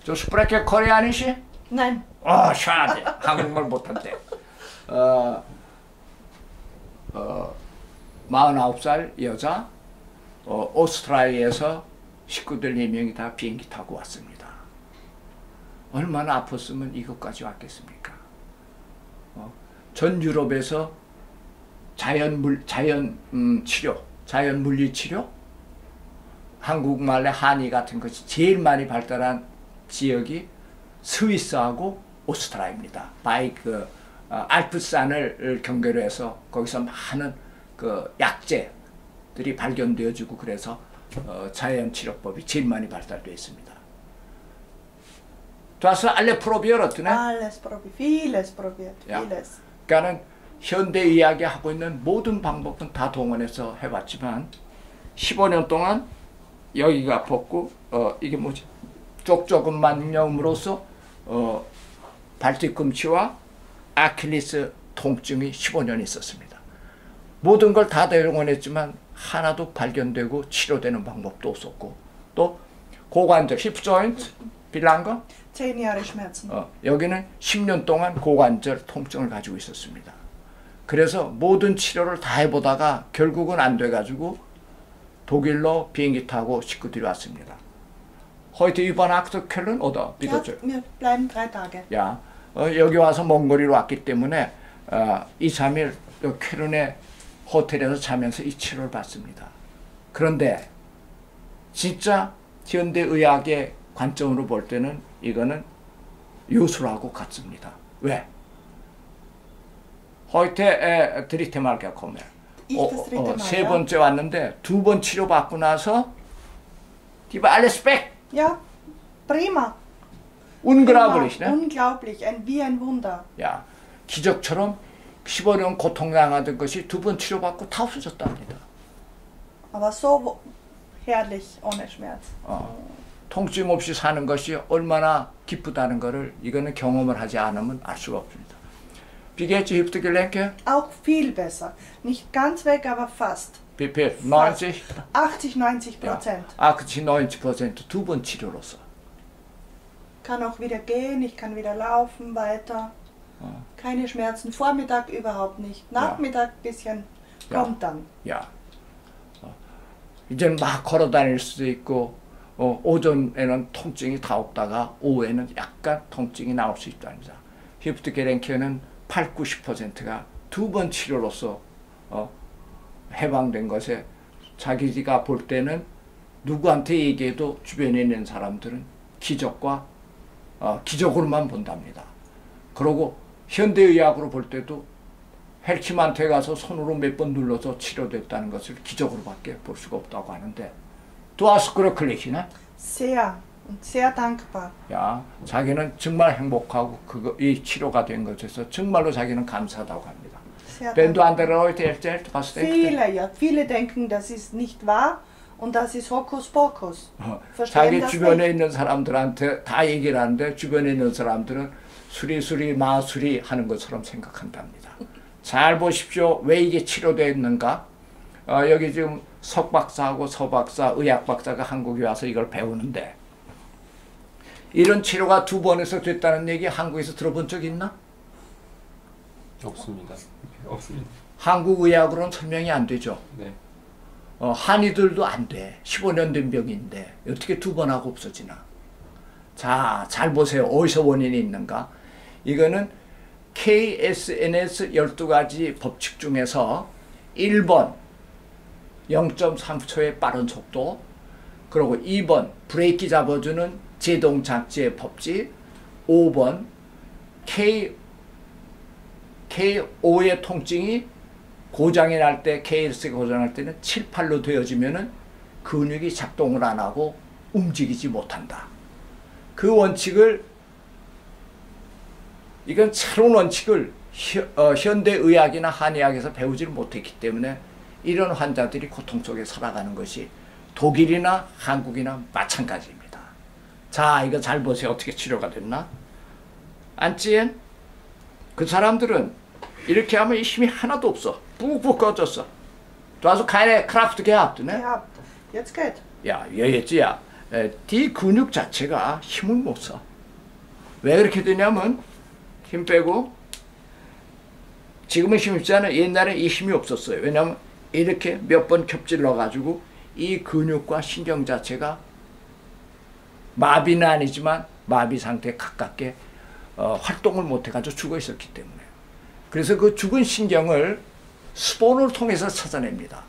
저 스프레케 코리아니시? Nein. 샤데. 한국말 못한대. 49살 여자, 오스트라리아에서 식구들 4명이 다 비행기 타고 왔습니다. 얼마나 아팠으면 이것까지 왔겠습니까? 전 유럽에서 치료, 자연 물리 치료, 한국말의 한의 같은 것이 제일 많이 발달한 지역이 스위스하고 오스트리아입니다. 바이 알프스산을 경계로 해서 거기서 많은 약재들이 발견되어지고 그래서 자연 치료법이 제일 많이 발달되어 있습니다. Du hast alle probiert, ne? Alles probiert, vieles probiert, vieles. 그러니까는 현대의학이 하고 있는 모든 방법은 다 동원해서 해봤지만 15년 동안 여기가 아팠고 이게 뭐지? 쪽조근만염으로써 발뒤꿈치와 아킬레스 통증이 15년 있었습니다. 모든 걸 다 동원했지만 하나도 발견되고 치료되는 방법도 없었고 또 고관절, 힙 조인트 빌란거 10 Jahre Schmerzen. 여기는 10년 동안 고관절 통증을 가지고 있었습니다. 그래서 모든 치료를 다 해보다가 결국은 안 돼가지고 독일로 비행기 타고 식구들이 왔습니다. Heute über Nacht Köln oder Ja, wir bleiben 3 Tage. 야, 여기 와서 먼 거리로 왔기 때문에 2, 3일 쾰른의 호텔에서 자면서 이 치료를 받습니다. 그런데 진짜 현대의학의 관점으로 볼 때는 이거는 요술하고 같습니다. 왜? Heute dritte Mal gekommen. 세 번째 왔는데 2번 치료받고 나서 die war alles weg. Ja, prima. Unglaublich, ne? Unglaublich, wie ein Wunder. 야, 기적처럼 15년 고통당하던 것이 2번 치료받고 다 없어졌답니다. Aber so herrlich ohne Schmerz. 통증 없이 사는 것이 얼마나 기쁘다는 것을 이거는 경험을 하지 않으면 알 수가 없습니다. Wie geht's, Hüftgelenke? Auch viel besser. Nicht ganz weg, aber fast. Wie viel? 90? 80-90%. 80-90% 2번 치료로서. Kann auch wieder gehen, ich kann wieder laufen weiter. Keine Schmerzen. Vormittag überhaupt nicht. Nachmittag ein bisschen kommt dann. 야, 이제는 막 걸어 다닐 수도 있고 오전에는 통증이 다 없다가 오후에는 약간 통증이 나올 수 있답니다. 히프트게lenke는 80-90%가 2번 치료로서 해방된 것에 자기가 볼 때는 누구한테 얘기해도 주변에 있는 사람들은 기적으로만 본답니다. 그리고 현대의학으로 볼 때도 헬키만테 가서 손으로 몇 번 눌러서 치료됐다는 것을 기적으로밖에 볼 수가 없다고 하는데 Du hast glücklich, ne? Sehr und sehr dankbar. 야, 자기는 정말 행복하고 이 치료가 된 것에서 정말로 자기는 감사하다고 합니다. Wenn du andere Leute erzählst, was denkst du? Viele denken, das ist nicht wahr und das ist Hokuspokus. 자기 주변에 있는 사람들한테 다 얘기를 하는데 주변에 있는 사람들은 수리수리 마수리 하는 것처럼 생각한답니다. 잘 보십시오. 왜 이게 치료되었는가? 여기 지금 석박사하고 서박사, 의학박사가 한국에 와서 이걸 배우는데 이런 치료가 2번에서 됐다는 얘기 한국에서 들어본 적 있나? 없습니다. 없습니다. 한국 의학으로는 설명이 안 되죠. 네. 한의들도 안 돼. 15년 된 병인데 어떻게 2번 하고 없어지나? 자, 잘 보세요. 어디서 원인이 있는가? 이거는 KSNS 12가지 법칙 중에서 1번 0.3초의 빠른 속도, 그리고 2번 브레이크 잡아주는 제동장치의 법칙, 5번 K5의 통증이 고장이 날 때, KS가 고장날 때는 7, 8로 되어지면은 근육이 작동을 안 하고 움직이지 못한다. 그 원칙을, 이건 새로운 원칙을 현대의학이나 한의학에서 배우지를 못했기 때문에 이런 환자들이 고통 속에 살아가는 것이 독일이나 한국이나 마찬가지입니다. 자, 이거 잘 보세요. 어떻게 치료가 됐나? 안찌엔? 그 사람들은 이렇게 하면 힘이 하나도 없어. 푹푹 꺼졌어. Du hast keine Kraft gehabt, ne? Gehabt. Jetzt geht. Ja, jetzt ja. 이 근육 자체가 힘을 못 써. 왜 그렇게 되냐면 힘 빼고 지금은 힘이 있잖아요. 옛날에 이 힘이 없었어요. 왜냐하면 이렇게 몇 번 겹질러 가지고 이 근육과 신경 자체가 마비는 아니지만 마비 상태에 가깝게 활동을 못해가지고 죽어 있었기 때문에. 그래서 그 죽은 신경을 스폰을 통해서 찾아냅니다.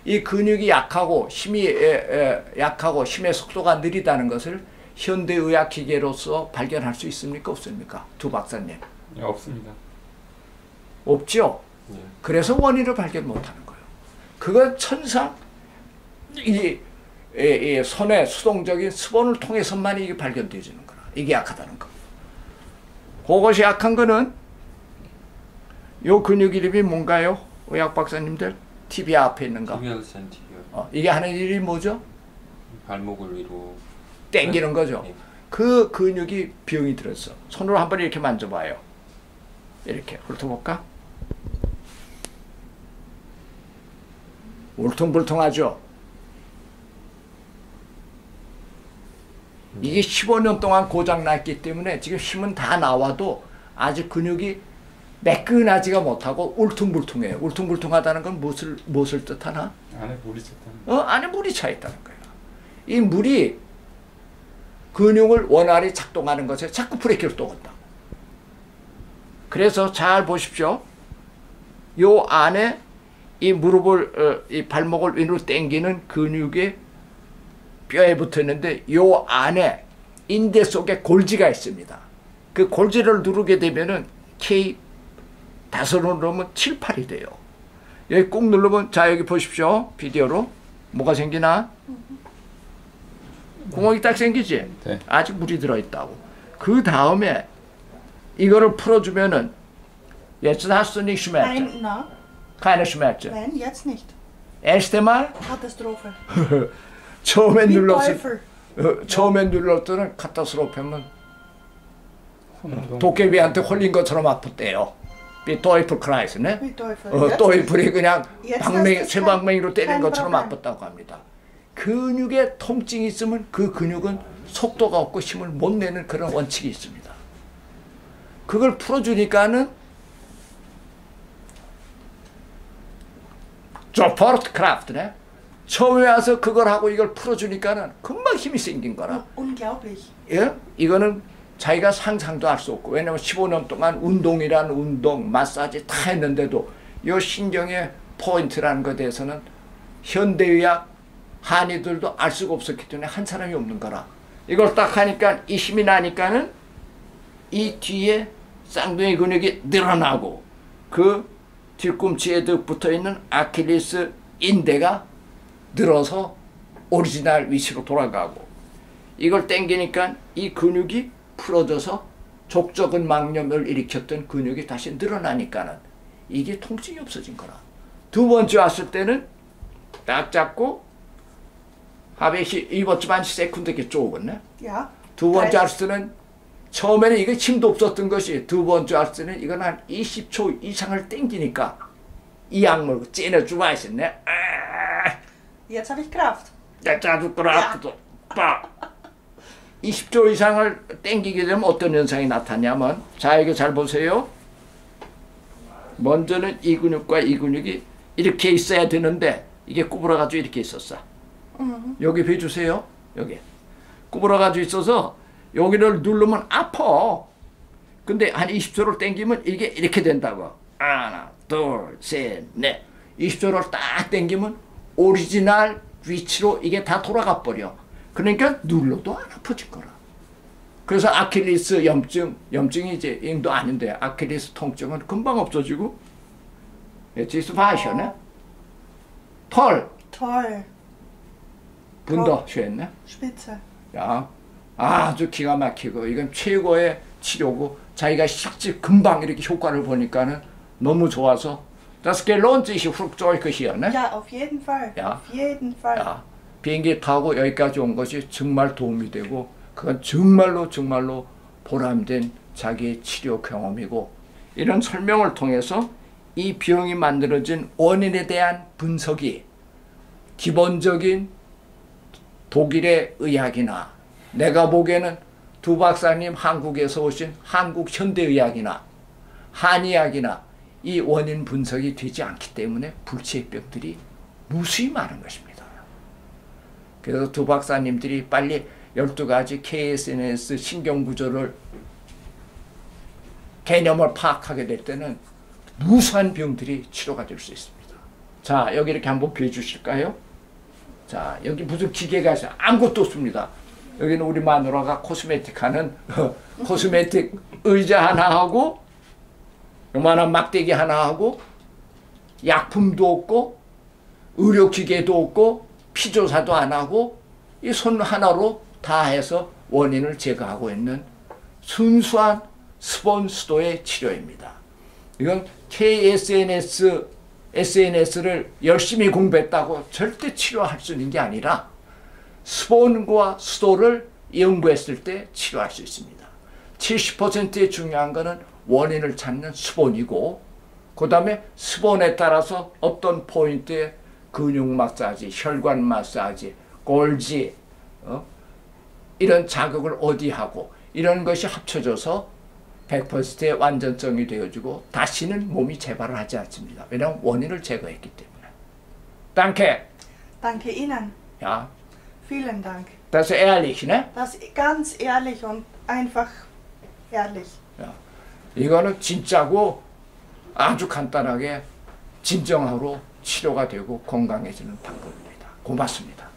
이 근육이 약하고 힘이 약하고 힘의 속도가 느리다는 것을 현대의학 기계로서 발견할 수 있습니까? 없습니까? 두 박사님. 네, 없습니다. 없죠? 네. 그래서 원인을 발견 못하는 거예요. 그건 천상 이 손의 수동적인 스폰을 통해서만 이게 발견되어지는 거라. 이게 약하다는 거. 그것이 약한 거는 요 근육 이름이 뭔가요? 의학 박사님들? TV 앞에 있는 거. 티비얼 센티비얼. 이게 하는 일이 뭐죠? 발목을 위로 당기는 거죠. 네. 그 근육이 병이 들었어. 손으로 한번 이렇게 만져봐요. 이렇게 훑어볼까? 울퉁불퉁하죠. 이게 15년 동안 고장났기 때문에 지금 힘은 다 나와도 아직 근육이 매끈하지가 못하고 울퉁불퉁해요. 울퉁불퉁하다는 건 무엇을 뜻하나? 안에 물이 찼다는. 안에 물이 차 있다는 거예요. 이 물이 근육을 원활히 작동하는 것에 자꾸 브레이크를 또 건다. 그래서 잘 보십시오. 요 안에 이 무릎을 이 발목을 위로 당기는 근육의 뼈에 붙어 있는데 요 안에 인대 속에 골지가 있습니다. 그 골지를 누르게 되면은 K 5로 누르면 7, 8이 돼요. 여기 꾹 누르면 자 여기 보십시오. 비디오로 뭐가 생기나? 구멍이 딱 생기지? 네. 아직 물이 들어있다고. 그 다음에 이거를 풀어주면은 jetzt hast du nicht Schmerzen. Nein, na, keine Schmerzen. nein, jetzt nicht. erste Mal Katastrophe. 처음에 Wie 눌렀을 Teufel. 처음에 눌렀을 때는 카타스트로페면 도깨비한테 홀린 것처럼 아팠대요. 비 토이플 크라이스네. Wie Teufel. 토이플이 그냥 Jetzt 쇠방맹이로 때리는 kein 것처럼 Problem. 아팠다고 합니다. 근육에 통증이 있으면 그 근육은 속도가 없고 힘을 못 내는 그런 원칙이 있습니다. 그걸 풀어주니까는 조포트 크라프트네. 처음에 와서 그걸 하고 이걸 풀어주니까는 금방 힘이 생긴 거라. Unglaublich. 예? 이거는 자기가 상상도 할 수 없고, 왜냐면 15년 동안 운동이란 운동, 마사지 다 했는데도 이 신경의 포인트라는 것에 대해서는 현대의학 한의들도 알 수가 없었기 때문에 한 사람이 없는 거라. 이걸 딱 하니까 이 힘이 나니까는 이 뒤에 쌍둥이 근육이 늘어나고 그 뒤꿈치에 붙어 있는 아킬레스 인대가 늘어서 오리지널 위치로 돌아가고, 이걸 당기니까 이 근육이 풀어져서 족저근 망염을 일으켰던 근육이 다시 늘어나니까는 이게 통증이 없어진 거라. 두 번째 왔을 때는 딱 잡고 하베시 이버츠만 세군데게 쪼겠네. Ja. 두 번째 왔을 때는 처음에는 이게 힘도 없었던 것이 두 번째 왔을 때는 이건 한 20초 이상을 당기니까 이 약물 찌내 주마 있었네. Jetzt habe ich Kraft. 짜주 크라프트 빠. 20초 이상을 당기게 되면 어떤 현상이 나타나냐면, 자 이거 잘 보세요. 먼저는 이 근육과 이 근육이 이렇게 있어야 되는데 이게 구부러가지고 이렇게 있었어. 여기 봐주세요. 여기 구부러가지고 있어서 여기를 누르면 아파. 근데 한 20초를 당기면 이게 이렇게 된다고. 하나, 둘, 셋, 넷. 20초를 딱 당기면 오리지널 위치로 이게 다 돌아가 버려. 그러니까 눌러도 안 아파질 거라. 그래서 아킬레스 염증이 이제 임도 아닌데 아킬레스 통증은 금방 없어지고, 지스 파이셔네. 털 Toll. 분도 쉬었네. Spitze. 야, 아주 기가 막히고 이건 최고의 치료고, 자기가 실제 금방 이렇게 효과를 보니까는 너무 좋아서 das gelohnt sich Flugzeug hier, ne? Ja, auf jeden Fall. Ja. Auf jeden Fall. 야, 비행기 타고 여기까지 온 것이 정말 도움이 되고, 그건 정말로 보람된 자기의 치료 경험이고, 이런 설명을 통해서 이 병이 만들어진 원인에 대한 분석이 기본적인 독일의 의학이나 내가 보기에는 두 박사님 한국에서 오신 한국 현대의학이나 한의학이나 이 원인 분석이 되지 않기 때문에 불치병들이 무수히 많은 것입니다. 그래서 두 박사님들이 빨리 12가지 KSNS 신경구조를 개념을 파악하게 될 때는 무수한 병들이 치료가 될 수 있습니다. 자, 여기 이렇게 한번 비워주실까요? 자, 여기 무슨 기계가 있어요? 아무것도 없습니다. 여기는 우리 마누라가 코스메틱 하는 코스메틱 의자 하나 하고 요만한 막대기 하나 하고 약품도 없고 의료기계도 없고 피조사도 안 하고 이 손 하나로 다 해서 원인을 제거하고 있는 순수한 스폰수도의 치료입니다. 이건 SNS를 열심히 공부했다고 절대 치료할 수 있는 게 아니라 스폰과 수도를 연구했을 때 치료할 수 있습니다. 70%의 중요한 것은 원인을 찾는 스폰이고 그 다음에 스폰에 따라서 어떤 포인트에 근육 마사지, 혈관 마사지, 골지 이런 자극을 어디 하고 이런 것이 합쳐져서 100%의 완전성이 되어지고 다시는 몸이 재발을 하지 않습니다. 왜냐하면 원인을 제거했기 때문에. Danke. Danke Ihnen. Ja. Vielen Dank. Das ist ehrlich, ne? Das ist ganz ehrlich und einfach ehrlich. 야, 이거는 진짜고 아주 간단하게 진정으로 치료가 되고 건강해지는 방법입니다. 고맙습니다.